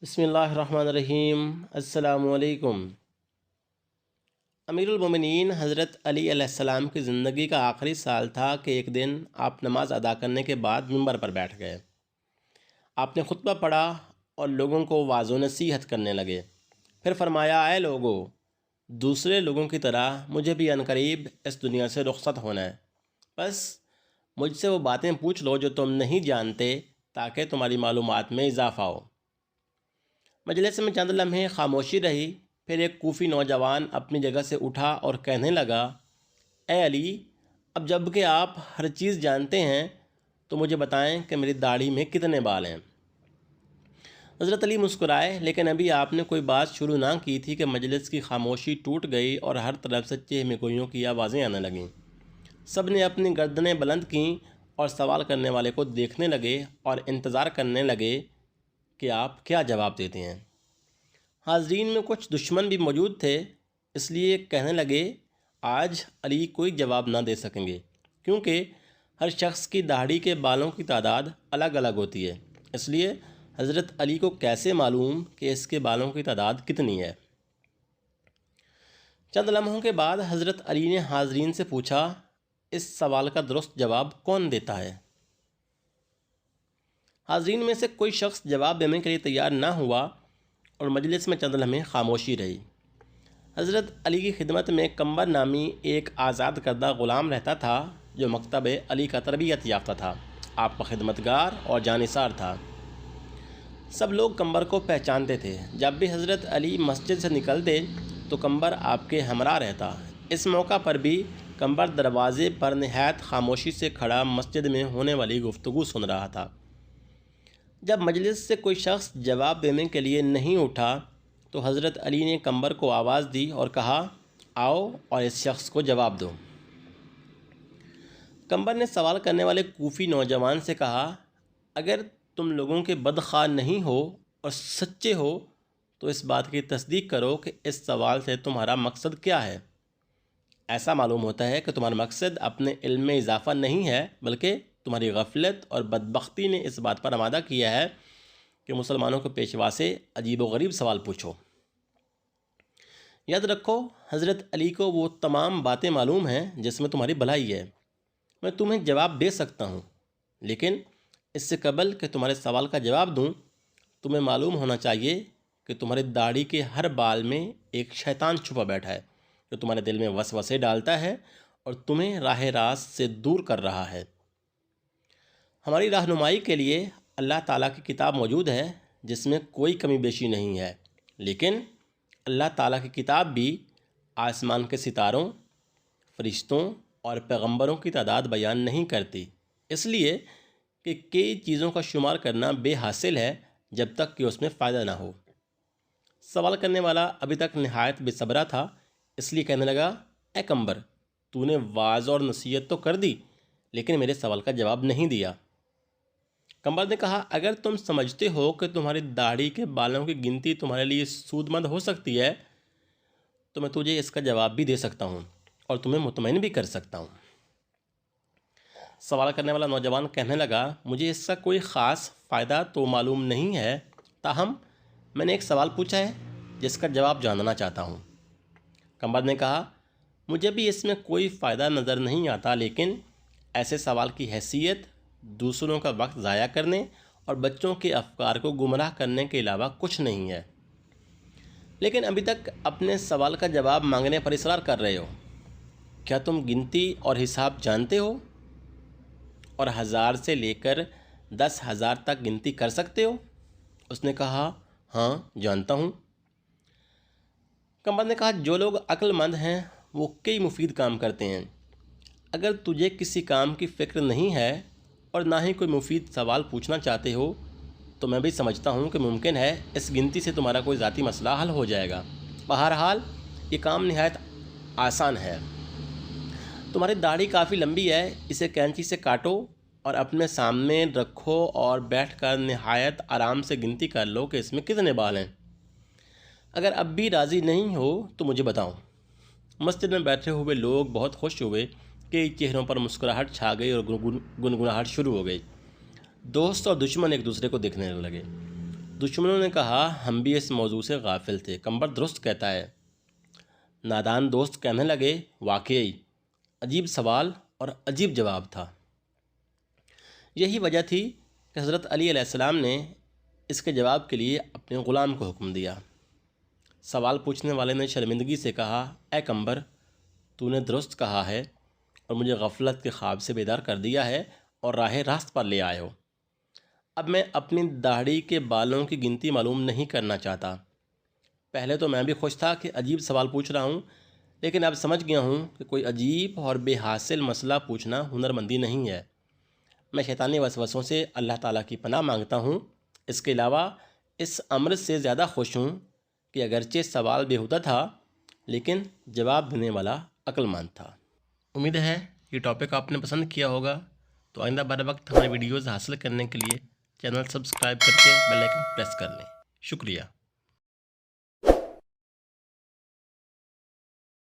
بسم اللہ الرحمن الرحیم۔ السلام علیکم۔ امیر المومنین حضرت علی علیہ السلام کی زندگی کا آخری سال تھا کہ ایک دن آپ نماز ادا کرنے کے بعد منبر پر بیٹھ گئے۔ آپ نے خطبہ پڑھا اور لوگوں کو واعظ و نصیحت کرنے لگے۔ پھر فرمایا، اے لوگو، دوسرے لوگوں کی طرح مجھے بھی عنقریب اس دنیا سے رخصت ہونا ہے، بس مجھ سے وہ باتیں پوچھ لو جو تم نہیں جانتے تاکہ تمہاری معلومات میں اضافہ ہو۔ مجلس میں چند لمحے خاموشی رہی، پھر ایک کوفی نوجوان اپنی جگہ سے اٹھا اور کہنے لگا، اے علی، اب جب کہ آپ ہر چیز جانتے ہیں تو مجھے بتائیں کہ میری داڑھی میں کتنے بال ہیں۔ حضرت علی مسکرائے، لیکن ابھی آپ نے کوئی بات شروع نہ کی تھی کہ مجلس کی خاموشی ٹوٹ گئی اور ہر طرف سے چہمگوئیوں کی آوازیں آنے لگیں۔ سب نے اپنی گردنیں بلند کیں اور سوال کرنے والے کو دیکھنے لگے اور انتظار کرنے لگے کہ آپ کیا جواب دیتے ہیں۔ حاضرین میں کچھ دشمن بھی موجود تھے، اس لیے کہنے لگے، آج علی کوئی جواب نہ دے سکیں گے، کیونکہ ہر شخص کی داڑھی کے بالوں کی تعداد الگ الگ ہوتی ہے، اس لیے حضرت علی کو کیسے معلوم کہ اس کے بالوں کی تعداد کتنی ہے۔ چند لمحوں کے بعد حضرت علی نے حاضرین سے پوچھا، اس سوال کا درست جواب کون دیتا ہے؟ حاضرین میں سے کوئی شخص جواب دینے کے لیے تیار نہ ہوا اور مجلس میں چند لمحے خاموشی رہی۔ حضرت علی کی خدمت میں کمبر نامی ایک آزاد کردہ غلام رہتا تھا جو مکتب علی کا تربیت یافتہ تھا۔ آپ کا خدمتگار اور جانثار تھا۔ سب لوگ کمبر کو پہچانتے تھے۔ جب بھی حضرت علی مسجد سے نکلتے تو کمبر آپ کے ہمراہ رہتا۔ اس موقع پر بھی کمبر دروازے پر نہایت خاموشی سے کھڑا مسجد میں ہونے والی گفتگو سن رہا تھا۔ جب مجلس سے کوئی شخص جواب دینے کے لیے نہیں اٹھا تو حضرت علی نے کمبر کو آواز دی اور کہا، آؤ اور اس شخص کو جواب دو۔ کمبر نے سوال کرنے والے کوفی نوجوان سے کہا، اگر تم لوگوں کے بدخواہ نہیں ہو اور سچے ہو تو اس بات کی تصدیق کرو کہ اس سوال سے تمہارا مقصد کیا ہے۔ ایسا معلوم ہوتا ہے کہ تمہارا مقصد اپنے علم میں اضافہ نہیں ہے، بلکہ تمہاری غفلت اور بدبختی نے اس بات پر آمادہ کیا ہے کہ مسلمانوں کے پیشوا سے عجیب و غریب سوال پوچھو۔ یاد رکھو، حضرت علی کو وہ تمام باتیں معلوم ہیں جس میں تمہاری بھلائی ہے۔ میں تمہیں جواب دے سکتا ہوں، لیکن اس سے قبل کہ تمہارے سوال کا جواب دوں، تمہیں معلوم ہونا چاہیے کہ تمہاری داڑھی کے ہر بال میں ایک شیطان چھپا بیٹھا ہے جو تمہارے دل میں وسوسے ڈالتا ہے اور تمہیں راہ راست سے دور کر رہا ہے۔ ہماری رہنمائی کے لیے اللہ تعالیٰ کی کتاب موجود ہے جس میں کوئی کمی بیشی نہیں ہے، لیکن اللہ تعالیٰ کی کتاب بھی آسمان کے ستاروں، فرشتوں اور پیغمبروں کی تعداد بیان نہیں کرتی، اس لیے کہ کئی چیزوں کا شمار کرنا بے حاصل ہے جب تک کہ اس میں فائدہ نہ ہو۔ سوال کرنے والا ابھی تک نہایت بے صبرا تھا، اس لیے کہنے لگا، اے کمبر، تو نے واعظ اور نصیحت تو کر دی لیکن میرے سوال کا جواب نہیں دیا۔ کمبر نے کہا، اگر تم سمجھتے ہو کہ تمہاری داڑھی کے بالوں کی گنتی تمہارے لیے سود مند ہو سکتی ہے تو میں تجھے اس کا جواب بھی دے سکتا ہوں اور تمہیں مطمئن بھی کر سکتا ہوں۔ سوال کرنے والا نوجوان کہنے لگا، مجھے اس کا کوئی خاص فائدہ تو معلوم نہیں ہے، تاہم میں نے ایک سوال پوچھا ہے جس کا جواب جاننا چاہتا ہوں۔ کمبر نے کہا، مجھے بھی اس میں کوئی فائدہ نظر نہیں آتا، لیکن ایسے سوال کی حیثیت دوسروں کا وقت ضائع کرنے اور بچوں کے افکار کو گمراہ کرنے کے علاوہ کچھ نہیں ہے۔ لیکن ابھی تک اپنے سوال کا جواب مانگنے پر اصرار کر رہے ہو۔ کیا تم گنتی اور حساب جانتے ہو اور 1000 سے لے کر 10,000 تک گنتی کر سکتے ہو؟ اس نے کہا، ہاں جانتا ہوں۔ کمبر نے کہا، جو لوگ عقل مند ہیں وہ کئی مفید کام کرتے ہیں۔ اگر تجھے کسی کام کی فکر نہیں ہے اور نہ ہی کوئی مفید سوال پوچھنا چاہتے ہو تو میں بھی سمجھتا ہوں کہ ممکن ہے اس گنتی سے تمہارا کوئی ذاتی مسئلہ حل ہو جائے گا۔ بہرحال یہ کام نہایت آسان ہے۔ تمہاری داڑھی کافی لمبی ہے، اسے کینچی سے کاٹو اور اپنے سامنے رکھو اور بیٹھ کر نہایت آرام سے گنتی کر لو کہ اس میں کتنے بال ہیں۔ اگر اب بھی راضی نہیں ہو تو مجھے بتاؤ۔ مسجد میں بیٹھے ہوئے لوگ بہت خوش ہوئے، کئی چہروں پر مسکراہٹ چھا گئی اور گنگناہٹ شروع ہو گئی۔ دوست اور دشمن ایک دوسرے کو دیکھنے لگے۔ دشمنوں نے کہا ہم بھی اس موضوع سے غافل تھے، قمبر درست کہتا ہے۔ نادان دوست کہنے لگے واقعی عجیب سوال اور عجیب جواب تھا۔ یہی وجہ تھی کہ حضرت علی علیہ السلام نے اس کے جواب کے لیے اپنے غلام کو حکم دیا۔ سوال پوچھنے والے نے شرمندگی سے کہا اے قمبر، تو نے درست کہا ہے اور مجھے غفلت کے خواب سے بیدار کر دیا ہے اور راہ راست پر لے آئے ہو۔ اب میں اپنی داڑھی کے بالوں کی گنتی معلوم نہیں کرنا چاہتا۔ پہلے تو میں بھی خوش تھا کہ عجیب سوال پوچھ رہا ہوں، لیکن اب سمجھ گیا ہوں کہ کوئی عجیب اور بے حاصل مسئلہ پوچھنا ہنرمندی نہیں ہے۔ میں شیطانی وسوسوں سے اللہ تعالیٰ کی پناہ مانگتا ہوں۔ اس کے علاوہ اس امر سے زیادہ خوش ہوں کہ اگرچہ سوال بیہودہ تھا لیکن جواب دینے والا عقل مند تھا۔ امید ہے یہ ٹاپک آپ نے پسند کیا ہوگا، تو آئندہ بر وقت ہماری ویڈیوز حاصل کرنے کے لیے چینل سبسکرائب کر کے بیل آئکن پریس کر لیں۔ شکریہ۔